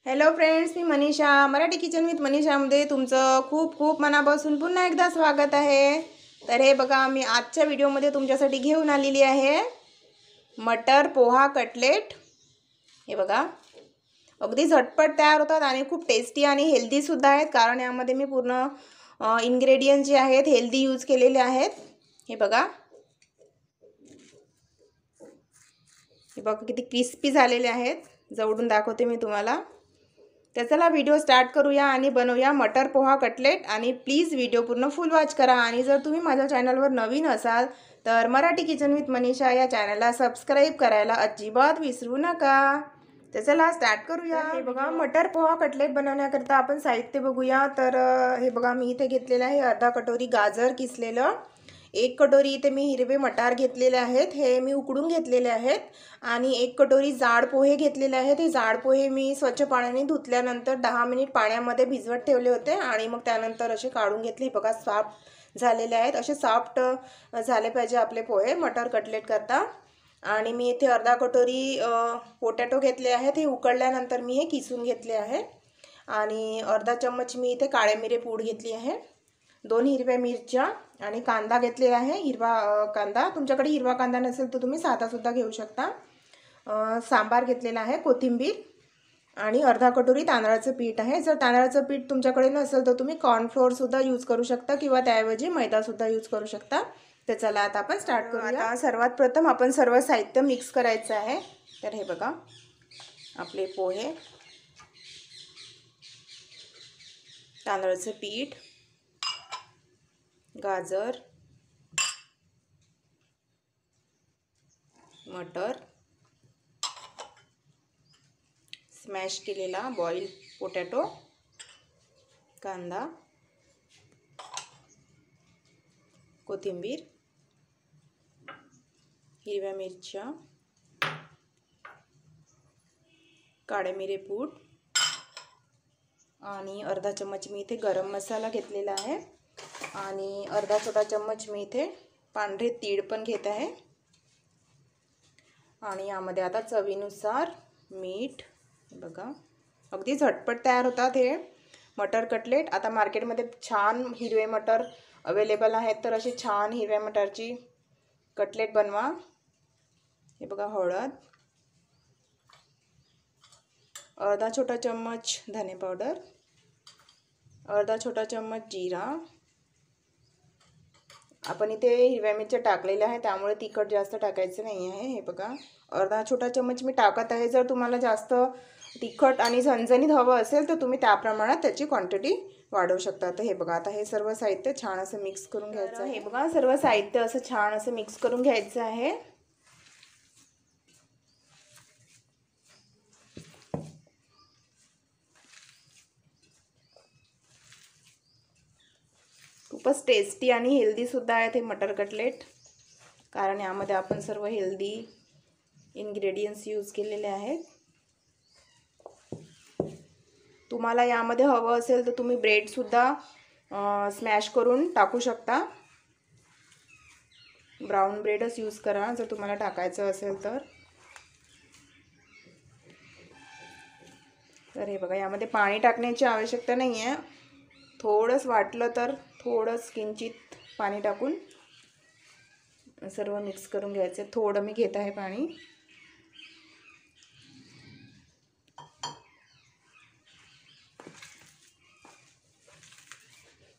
Hello friends, मी Manisha. Marathi kitchen with मनीषामध्ये तुमचं खूप खूप मनापासून पुन्हा एकदा स्वागत आहे. तर हे बघा, मी आजच्या व्हिडिओमध्ये तुमच्यासाठी घेऊन आलेली आहे मटर पोहा कटलेट. हे बघा, अगदी झटपट तयार होतात आणि खूप टेस्टी आणि हेल्दीसुद्धा आहेत, कारण यामध्ये मी पूर्ण इन्ग्रेडियंट जे आहेत हेल्दी यूज केलेले आहेत. हे बघा, किती क्रिस्पी झालेले आहेत. जवळून दाखवते मी तुम्हाला. तर चला व्हिडिओ स्टार्ट करूया आणि बनवूया मटर पोहा कटलेट. आणि प्लीज व्हिडिओ पूर्ण फुल वॉच करा. आणि जर तुम्ही माझ्या चॅनलवर नवीन असाल तर मराठी किचन विथ मनीषा या चॅनलला सबस्क्राईब करायला अजिबात विसरू नका. तर चला स्टार्ट करूया. हे बघा, मटर पोहा कटलेट बनवण्याकरता आपण साहित्य बघूया. तर हे बघा, मी इथे घेतलेलं आहे अर्धा कटोरी गाजर किसलेलं, 1 कटोरी इथे मी हिरवे मटार घेतलेले आहेत, हे मी उकडून घेतलेले आहेत. आणि 1 कटोरी जाड पोहे घेतलेले आहेत. हे जाड पोहे मी स्वच्छ पाण्याने धुतल्यानंतर 10 मिनिट पाण्यामध्ये भिजवत ठेवले होते आणि मग त्यानंतर असे काढून घेतले. बघा, सॉफ्ट झालेले आहेत. असे सॉफ्ट झाले पाहिजे आपले पोहे मटर कटलेट करता. आणि मी इथे अर्धा कटोरी पोटॅटो घेतले आहेत. हे उकडल्यानंतर मी हे किसून घेतले आहे. आणि अर्धा चम्मच मी इथे काळे मिरे पूड घेतली आहे. 2 हिरव्या मिरच्या आणि कांदा घेतलेला आहे, हिरवा कांदा. तुमच्याकडे हिरवा कांदा नसेल तर तुम्ही साधासुद्धा घेऊ शकता. सांबार घेतलेला आहे, कोथिंबीर आणि अर्धा कटोरी तांदळाचं पीठ आहे. जर तांदळाचं पीठ तुमच्याकडे नसेल तर तुम्ही कॉर्नफ्लोअरसुद्धा यूज करू शकता किंवा त्याऐवजी मैदासुद्धा यूज करू शकता. तर चला आता आपण स्टार्ट करूया. आता सर्वात प्रथम आपण सर्व साहित्य मिक्स करायचं आहे. तर हे बघा, आपले पोहे, तांदळाचं पीठ, गाजर, मटर, स्मॅश केलेला बॉईल पोटॅटो, कांदा, कोथिंबीर, हिरव्या मिरच्या, काळे मिरे पूड आणि अर्धा चम्मच मी इथे गरम मसाला घेतलेला आहे. आणि अर्धा छोटा चम्मच मी इथे पांढरे तीळ पण घेत आहे. आणि यामध्ये आता चवीनुसार मीठ. बघा, अगदी झटपट तयार होतात हे मटर कटलेट. आता मार्केटमध्ये छान हिरवे मटर अवेलेबल आहेत, तर अशी छान हिरव्या मटारची कटलेट बनवा. हे बघा, हळद, अर्धा छोटा चम्मच धने पावडर, अर्धा छोटा चम्मच जिरा. आपण इथे हिरव्या मिरच्या टाकलेल्या आहे त्यामुळे तिखट जास्त टाकायचं नाही आहे. हे बघा, अर्धा छोटा चम्मच मी टाकत आहे. जर तुम्हाला जास्त तिखट आणि झणझणीत हवं असेल तर तुम्ही त्या प्रमाणात त्याची क्वांटिटी वाढवू शकता. तर हे बघा, आता हे सर्व साहित्य छान असं मिक्स करून घ्यायचं आहे. हे बघा, सर्व साहित्य असं छान असं मिक्स करून घ्यायचं आहे. खूपच टेस्टी आणि हेल्दीसुद्धा आहेत हे मटर कटलेट, कारण यामध्ये आपण सर्व हेल्दी इन्ग्रेडियंट्स यूज केलेले आहेत. तुम्हाला यामध्ये हवं असेल तर तुम्ही ब्रेडसुद्धा स्मॅश करून टाकू शकता. ब्राऊन ब्रेडच यूज करा जर तुम्हाला टाकायचं असेल तर. तर हे बघा, यामध्ये पाणी टाकण्याची आवश्यकता नाही आहे. थोडंच वाटलं तर थोडंच किंचित पाणी टाकून सर्व मिक्स करून घ्यायचं. थोडं मी घेत आहे पाणी.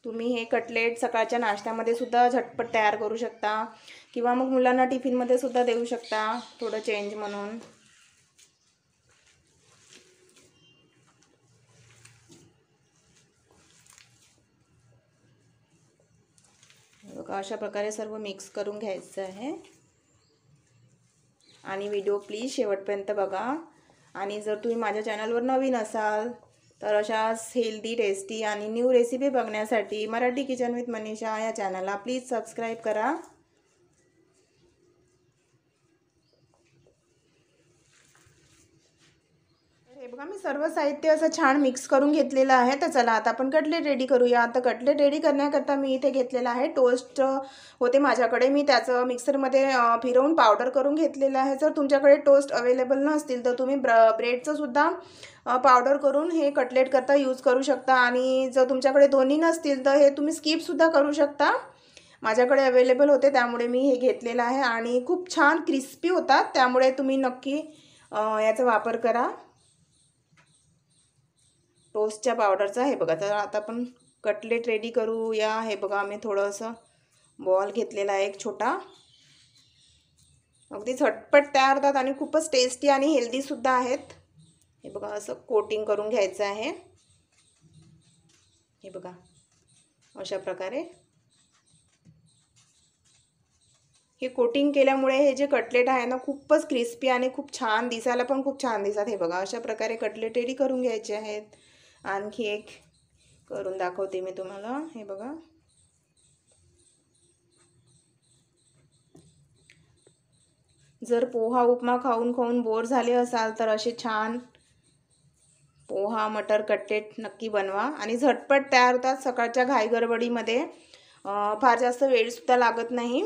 तुम्ही हे कटलेट सकाळच्या नाश्त्यामध्ये सुद्धा झटपट तयार करू शकता किंवा मग मुलांना टिफिनमध्ये सुद्धा देऊ शकता, थोडं चेंज म्हणून. बघा, अशा प्रकारे सर्व मिक्स करून घ्यायचं आहे. आणि व्हिडिओ प्लीज शेवटपर्यंत बघा. आणि जर तुम्ही माझ्या चॅनलवर नवीन असाल तर अशाच हेल्दी, टेस्टी आणि न्यू रेसिपी बघण्यासाठी मराठी किचन विथ मनीषा या चॅनलला प्लीज सबस्क्राईब करा. हे बघा मी सर्व साहित्य असं छान मिक्स करून घेतलेलं आहे. तर चला आता आपण कटलेट रेडी करूया. आता कटलेट रेडी करण्याकरता मी इथे घेतलेला आहे टोस्ट होते माझ्याकडे, मी त्याचं मिक्सरमध्ये फिरवून पावडर करून घेतलेलं आहे. जर तुमच्याकडे टोस्ट अवेलेबल नसतील तर तुम्ही ब्रेडचं सुद्धा पावडर करून हे कटलेट करता यूज करू शकता. आणि जर तुमच्याकडे दोन्ही नसतील तर हे तुम्ही स्किपसुद्धा करू शकता. माझ्याकडे अवेलेबल होते त्यामुळे मी हे घेतलेलं आहे आणि खूप छान क्रिस्पी होतात, त्यामुळे तुम्ही नक्की याचा वापर करा टोस्टच्या पावडरचा. हे बघा, तर आता आपण कटलेट रेडी करूया. हे बघा मी थोडंसं बॉल घेतलेला आहे एक छोटा. अगदी झटपट तयार होतात आणि खूपच टेस्टी आणि हेल्दीसुद्धा आहेत. हे बघा असं कोटिंग करून घ्यायचं आहे. हे बघा अशा प्रकारे हे कोटिंग केल्यामुळे हे जे कटलेट आहे ना खूपच क्रिस्पी आणि खूप छान दिसायला पण खूप छान दिसतात. हे बघा अशा प्रकारे कटलेट रेडी करून घ्यायचे आहेत. आणखी एक करून दाखवते मी तुम्हाला. हे बघा जर पोहा उपमा खाऊन खाऊन बोर झाले असाल तर असे छान पोहा मटर कटलेट नक्की बनवा आणि झटपट तयार होतात. सकाळच्या घाईगडबडीमध्ये फार जास्त वेळसुद्धा लागत नाही.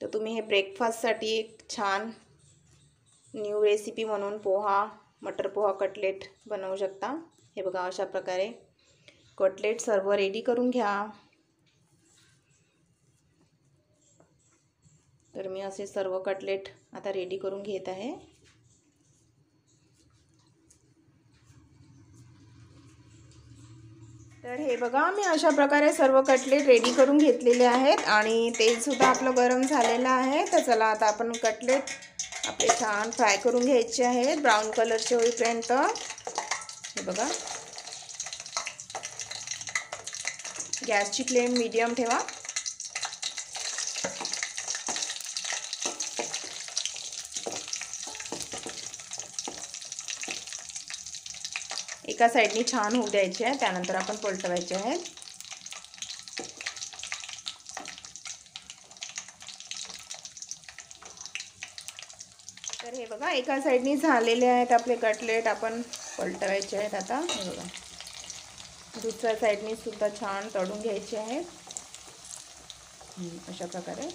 तर तुम्ही हे ब्रेकफास्टसाठी एक छान न्यू रेसिपी म्हणून पोहा मटर पोहा कटलेट बनवू शकता. हे बघा अशा प्रकारे कटलेट सर्व रेडी करून घ्या. तर मी असे सर्व कटलेट आता रेडी करून घेत आहे. तर हे बघा मी अशा प्रकारे सर्व कटलेट रेडी करून घेतलेले आहेत आणि तेलसुद्धा आपलं गरम झालेलं आहे. तर चला आता आपण कटलेट आपले छान फ्राय करून घ्यायचे आहेत ब्राऊन कलरचे होईपर्यंत. हे बघा गॅसची फ्लेम मीडियम ठेवा. एका साईडनी छान होऊ द्यायचे आहे, त्यानंतर आपण पलटवायचे आहेत. तर हे बघा एका साईडनी झालेले आहेत आपले कटलेट, आपण पलटवायचे आहेत आता. हे बघा दुसऱ्या साईडनी सुद्धा छान तळून घ्यायचे आहेत अशा प्रकारे.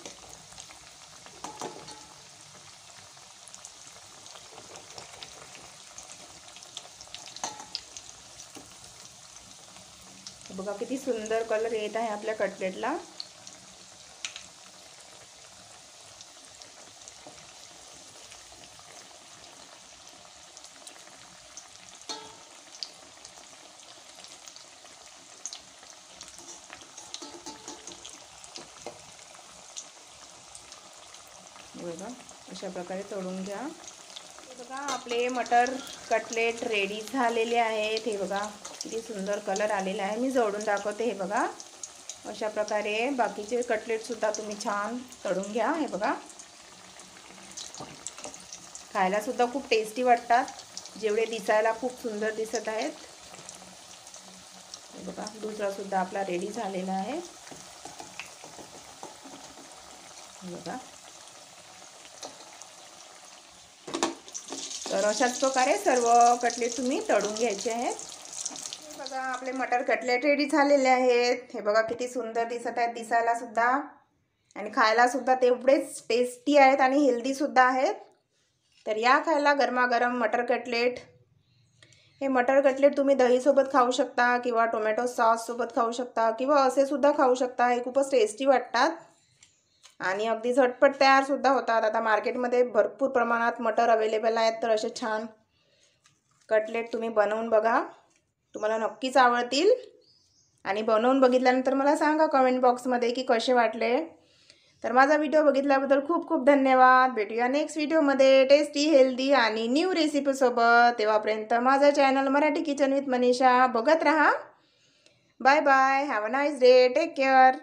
बघा किती सुंदर कलर येत आहे आपल्या कटलेटला. बघा अशा प्रकारे तळून घ्या. बघा आपले मटर कटलेट रेडी झालेले आहेत. हे बघा किती सुंदर कलर आलेला आहे. मी जवळून दाखवते. हे बघा अशा प्रकारे बाकीचे कटलेटसुद्धा तुम्ही छान तळून घ्या. हे बघा खायलासुद्धा खूप टेस्टी वाटतात, जेवढे दिसायला खूप सुंदर दिसत आहेत. हे बघा दुसरासुद्धा आपला रेडी झालेला आहे. हे बघा तर अशाच प्रकारे सर्व कटलेट तुम्ही तळून घ्यायचे आहेत. हे बघा आपले मटर कटलेट रेडी झालेले आहेत. हे बघा किती सुंदर दिसत आहेत दिसायला सुद्धा आणि खायला सुद्धा तेवढेच टेस्टी आहेत आणि हेल्दी सुद्धा आहेत. तर या खायला गरमागरम मटर कटलेट. हे मटर कटलेट तुम्ही दहीसोबत खाऊ शकता किंवा टोमॅटो सॉससोबत खाऊ शकता किंवा असे सुद्धा खाऊ शकता. हे खूपच टेस्टी वाटतात आणि अगदी झटपट तयारसुद्धा होतात. आता मार्केटमध्ये भरपूर प्रमाणात मटर अवेलेबल आहेत. तर असे छान कटलेट तुम्ही बनवून बघा, तुम्हाला नक्कीच आवडतील. आणि बनवून बघितल्यानंतर मला सांगा कमेंट बॉक्समध्ये की कसे वाटले. तर माझा व्हिडिओ बघितल्याबद्दल खूप खूप धन्यवाद. भेटूया नेक्स्ट व्हिडिओमध्ये टेस्टी हेल्दी आणि न्यू रेसिपीसोबत. तेव्हापर्यंत माझा channel Marathi kitchen with Manisha बघत राहा. Bye bye. Have a nice day. Take care.